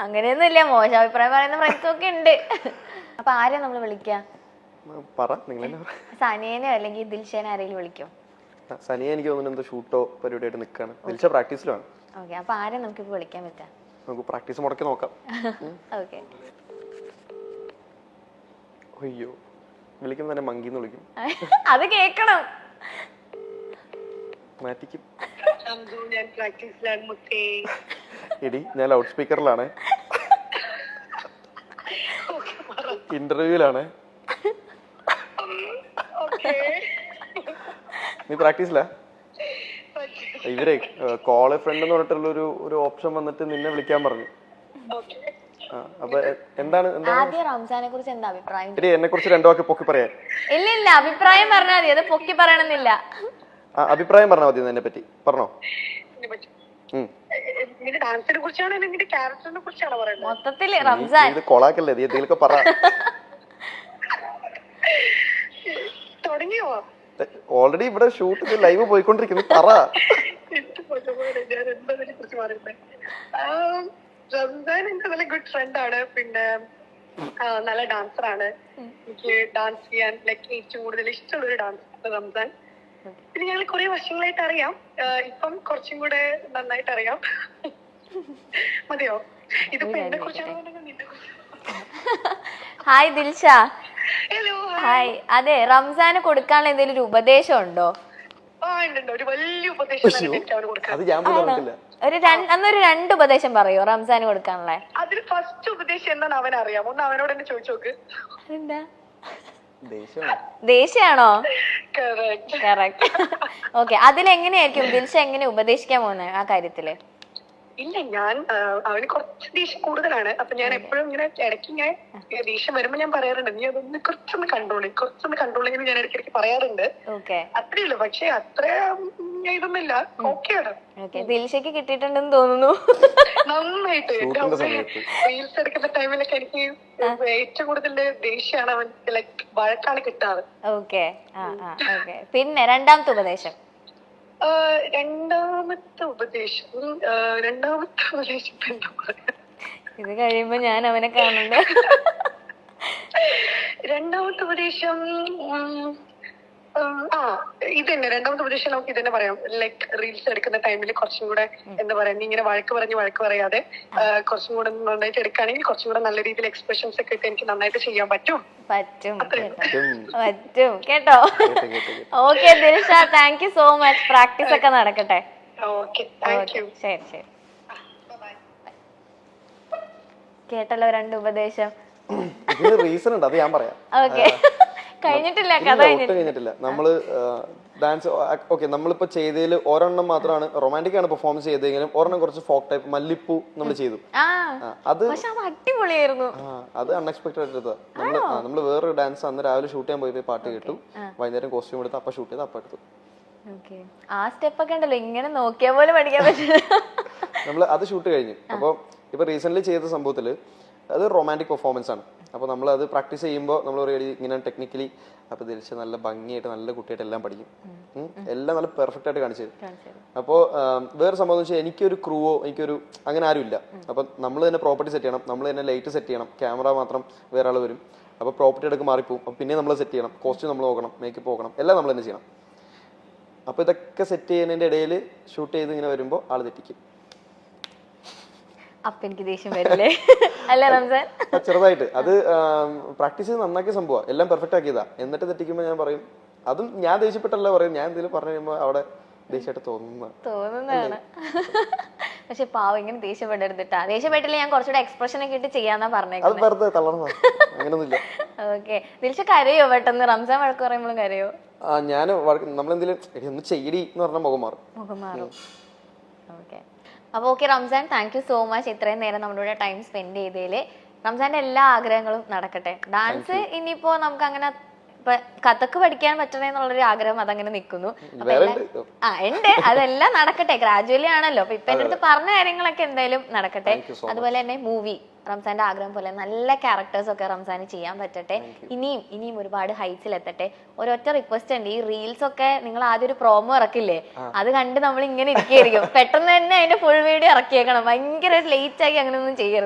അങ്ങനെയൊന്നും ഇല്ല, മോശം അഭിപ്രായം പറയുന്ന ഫ്രണ്ട്സും ഒക്കെ ഉണ്ട്. അപ്പൊ ആരെയാ നമ്മൾ വിളിക്കുക? സനിയനെയോ അല്ലെങ്കിൽ ദിൽഷേനെ ആരെങ്കിലും വിളിക്കോ? സനിയ എനിക്ക് തോന്നുന്നു എന്തോ ഷൂട്ടോ പരിപാടിയായിട്ട് നിൽക്കാണ്. ദിൽഷ പ്രാക്ടീസിലാണ്. ഓക്കെ, അപ്പൊ ആരെ നമുക്ക് ഇപ്പൊ വിളിക്കാൻ പറ്റാ? നമുക്ക് പ്രാക്ടീസ് മുടക്കി നോക്കാം. ഓക്കെ. അയ്യോ, വിളിക്കും തന്നെ മങ്കിന്ന് വിളിക്കും. അത് കേക്കണം. മാറ്റിക്കും. എടി ഞാൻ ലൗഡ് സ്പീക്കറിലാണ്, ഇന്റർവ്യൂലാണ്. നീ പ്രാക്ടീസിലാ? ഇവരെ കോള് ഫ്രണ്ട് എന്ന് പറഞ്ഞിട്ടുള്ള ഒരു ഓപ്ഷൻ വന്നിട്ട് നിന്നെ വിളിക്കാൻ പറഞ്ഞു. അപ്പൊ എന്താണ് റംസാനെ കുറിച്ച് എന്താ അഭിപ്രായം? എന്നെ കുറിച്ച് രണ്ടു വാക്ക് പൊക്കി പറയാൻ? ഇല്ല, അഭിപ്രായം പറഞ്ഞാൽ മതി, അത് പൊക്കി പറയണമെന്നില്ല. അഭിപ്രായം പറഞ്ഞാൽ മതി. എന്നെ പറ്റി പറഞ്ഞോ. മൊത്തത്തില് റംസാൻ ഇത് കൊളാക്കല്ലേ, നീ എന്തെങ്കിലുമൊക്കെ പറ. ഓൾറെഡി ഇവിടെ ഷൂട്ട് ലൈവ് പോയിക്കൊണ്ടിരിക്കുന്നു, പറ. റംസാൻ എന്റെ നല്ല ഗുഡ് ഫ്രണ്ട് ആണ്. പിന്നെ നല്ല ഡാൻസർ ആണ്. എനിക്ക് ഡാൻസ് ചെയ്യാൻ ഏറ്റവും കൂടുതൽ ഇഷ്ടമുള്ള ഒരു ഡാൻസർ റംസാൻ. പിന്നെ ഞങ്ങൾ കുറെ വർഷങ്ങളായിട്ട് അറിയാം. ഇപ്പം കുറച്ചും കൂടെ നന്നായിട്ട് അറിയാം. മതിയോ? ഇതിപ്പോ എന്നെ കുറിച്ചാണോ നിന്നെ കുറിച്ചാണോ? ഹായ് ദിൽഷ. ഹലോ. ഹായ്. അതെ, റംസാന് കൊടുക്കാനുള്ള എന്തെങ്കിലും ഒരു ഉപദേശം ഉണ്ടോ? ഒരു വലിയ ഉപദേശം അന്നൊരു 2 ഉപദേശം പറയോ റംസാന് കൊടുക്കാനുള്ള? അതിൽ ഫസ്റ്റ് ഉപദേശം എന്താണെന്ന് അവനറിയാം. ഒന്ന് അവനോട് തന്നെ ചോദിച്ചു നോക്ക്. അതെന്താ? ദേഷ്യാണോ? കറക്റ്റ്. ഓക്കെ, അതിലെങ്ങനെയായിരിക്കും ദിൽഷ എങ്ങനെ ഉപദേശിക്കാൻ പോകുന്നത് ആ കാര്യത്തില്? ഇല്ല, ഞാൻ അവന് കുറച്ച് ദേഷ്യം കൂടുതലാണ്. അപ്പൊ ഞാൻ എപ്പോഴും ഇങ്ങനെ ഇടയ്ക്ക് ഞാൻ ദേഷ്യം വരുമ്പോ ഞാൻ പറയാറുണ്ട്, നീ അതൊന്ന് കുറച്ചൊന്ന് കൺട്രോൾ ഇങ്ങനെ ഞാൻ ഇടയ്ക്കിടയ്ക്ക് പറയാറുണ്ട്. അത്രേ ഉള്ളൂ. പക്ഷെ അത്ര ഇതൊന്നുമില്ല, ഓക്കെയാണ്. ദിൽഷയ്ക്ക് കിട്ടിയിട്ടുണ്ടെന്ന് തോന്നുന്നു നന്നായിട്ട്. റീൽസ് എടുക്കുന്ന ടൈമിലൊക്കെ എനിക്ക് ഏറ്റവും കൂടുതൽ ദേഷ്യമാണ് അവൻ വഴക്കാണ് കിട്ടാറ്. ഓക്കെ. പിന്നെ രണ്ടാമത്തെ ഉപദേശം? രണ്ടാമത്തെ ഉപദേശം എന്താ പറയാ? ഇത് കഴിയുമ്പോ ഞാൻ അവനെ കാണുന്നുണ്ട്. രണ്ടാമത്തെ ഉപദേശം രണ്ടാമത്തെ ഉപദേശം നമുക്ക് ഇതന്നെ പറയാം. റീൽസ് എടുക്കുന്ന ടൈമിൽ കുറച്ചും കൂടെ എന്താ പറയാ, നീ ഇങ്ങനെ വഴക്ക് പറയാതെ കുറച്ചും കൂടെ നന്നായിട്ട് എടുക്കുകയാണെങ്കിൽ കുറച്ചും കൂടെ നല്ല രീതിയിൽ എക്സ്പ്രഷൻസ് ഒക്കെ ഇട്ട് എനിക്ക് നന്നായിട്ട് ചെയ്യാൻ പറ്റും കേട്ടോ. Okay Dilsha, thank you so much. Practice ഒക്കെ നടക്കട്ടെ. ശരി. കേട്ടല്ലോ 2 ഉപദേശം. റീസൺ ഉണ്ട്, അത് ഞാൻ പറയാം. ഓക്കെ, കഴിഞ്ഞിട്ടില്ല, കഥ കഴിഞ്ഞിട്ടില്ല. നമ്മള് ഡാൻസ് ഓക്കെ, നമ്മളിപ്പോ ചെയ്തതിൽ ഒരെണ്ണം മാത്രമാണ് റൊമാൻറ്റിക് ആണ് പെർഫോമൻസ് ചെയ്തെങ്കിലും ഒരെണ്ണം കുറച്ച് ഫോക്ക് ടൈപ്പ് മല്ലിപ്പൂ നമ്മൾ ചെയ്തു. അത് അടിപൊളിയായിരുന്നു. അത് അൺഎക്സ്പെക്ടഡ് ആയിട്ട് നമ്മള് വേറൊരു ഡാൻസ് അന്ന് രാവിലെ ഷൂട്ട് ചെയ്യാൻ പോയി പാട്ട് കേട്ടു, വൈകുന്നേരം കോസ്റ്റ്യൂം എടുത്ത് അപ്പൊ ഷൂട്ട് ചെയ്ത് അപ്പൊ എടുത്തു. ആ സ്റ്റെപ്പ് ഒക്കെ ഉണ്ടല്ലോ, ഇങ്ങനെ നോക്കിയാ പോലെ പഠിക്കാൻ പറ്റില്ല. നമ്മള് അത് ഷൂട്ട് കഴിഞ്ഞു. അപ്പൊ ഇപ്പൊ റീസെന്റ് ചെയ്ത സംഭവത്തില് അത് റൊമാൻറ്റിക് പെർഫോമൻസ് ആണ്. അപ്പോൾ നമ്മൾ അത് പ്രാക്ടീസ് ചെയ്യുമ്പോൾ നമ്മൾ പറയുക ഇങ്ങനെ ടെക്നിക്കലി അപ്പോൾ ദിൽഷ നല്ല ഭംഗിയായിട്ട് നല്ല കുട്ടിയായിട്ട് എല്ലാം പഠിക്കും, എല്ലാം നല്ല പെർഫെക്റ്റ് ആയിട്ട് കാണിച്ചു തരും. അപ്പോൾ വേറെ സംഭവം എന്ന് വെച്ചാൽ എനിക്കൊരു ക്രൂവോ അങ്ങനെ ആരും ഇല്ല. അപ്പം നമ്മൾ തന്നെ പ്രോപ്പർട്ടി സെറ്റ് ചെയ്യണം, നമ്മൾ തന്നെ ലൈറ്റ് സെറ്റ് ചെയ്യണം, ക്യാമറ മാത്രം വേറെ ആൾ വരും. അപ്പോൾ പ്രോപ്പർട്ടി എടുക്ക് മാറിപ്പോവും. അപ്പം പിന്നെ നമ്മൾ സെറ്റ് ചെയ്യണം, കോസ്റ്റ്യൂം നമ്മൾ നോക്കണം, മേക്കപ്പ് നോക്കണം, എല്ലാം നമ്മൾ തന്നെ ചെയ്യണം. അപ്പോൾ ഇതൊക്കെ സെറ്റ് ചെയ്യുന്നതിൻ്റെ ഇടയിൽ ഷൂട്ട് ചെയ്ത് ഇങ്ങനെ വരുമ്പോൾ ആൾ തെറ്റിക്കും. അപ്പൊ എനിക്ക് ദേഷ്യം വരില്ലേ? അല്ല റംസാൻ, ചെറുതായിട്ട് അത് പ്രാക്ടീസ് ചെയ്ത് നന്നാക്കിയ സംഭവം, എല്ലാം പെർഫെക്റ്റ് ആക്കിയതാ. എന്നിട്ട് തെറ്റിക്കുമ്പോൾ ഞാൻ പറയും, അതും ഞാൻ ദേഷ്യപ്പെട്ടല്ല പറയും, ഞാൻ എന്തെങ്കിലും പറഞ്ഞു കഴിയുമ്പോൾ അവിടെ ദേഷ്യമായിട്ട് തോന്നുന്നതാണ്. പക്ഷെ പാവം ഇങ്ങനെ ദേഷ്യപ്പെടരുതിട്ടാ. ദേഷ്യപ്പെട്ടില്ല, ഞാൻ കുറച്ചുകൂടെ എക്സ്പ്രഷൻ ഒക്കെ ഇട്ട് ചെയ്യാന്നാ പറഞ്ഞേക്കുന്നത്. ഓക്കെ. ദിൽഷ കരയോ പെട്ടെന്ന്? റംസാൻ വഴക്ക് പറയുമ്പോഴും കരയോ? ഞാൻ നമ്മളെന്തെങ്കിലും ഒന്ന് ചെയ്യടി എന്ന് പറഞ്ഞ മുഖം മാറും. ഓക്കെ. അപ്പോൾ okay Ramzan, thank you so much ഇത്രയും നേരം നമ്മുടെ ടൈം സ്പെൻഡ് ചെയ്തതില്. റംസാന്റെ എല്ലാ ആഗ്രഹങ്ങളും നടക്കട്ടെ. ഡാൻസ് ഇനിയിപ്പോ നമുക്ക് അങ്ങനെ കഥക്ക് പഠിക്കാൻ പറ്റണേ എന്നുള്ളൊരു ആഗ്രഹം അതങ്ങനെ നിൽക്കുന്നു. ഉണ്ട്, അതെല്ലാം നടക്കട്ടെ. ഗ്രാജുവലി ആണല്ലോ. അപ്പൊ ഇപ്പൊ എന്റെ അടുത്ത് പറഞ്ഞ കാര്യങ്ങളൊക്കെ എന്തായാലും നടക്കട്ടെ. അതുപോലെ തന്നെ മൂവി റംസാന്റെ ആഗ്രഹം പോലെ നല്ല ക്യാരക്ടേഴ്സ് ഒക്കെ റംസാന് ചെയ്യാൻ പറ്റട്ടെ. ഇനിയും ഒരുപാട് ഹൈറ്റ്സിൽ എത്തട്ടെ. ഒരൊറ്റ റിക്വസ്റ്റ് ഉണ്ട്, ഈ റീൽസ് ഒക്കെ നിങ്ങൾ ആദ്യം ഒരു പ്രോമോ ഇറക്കില്ലേ, അത് കണ്ട് നമ്മൾ ഇങ്ങനെ ഇരിക്കുകയായിരിക്കും. പെട്ടെന്ന് തന്നെ അതിന്റെ ഫുൾ വീഡിയോ ഇറക്കിയേക്കണം. ഭയങ്കര ലേറ്റ് ആയി അങ്ങനെ ഒന്നും ചെയ്യരുത്.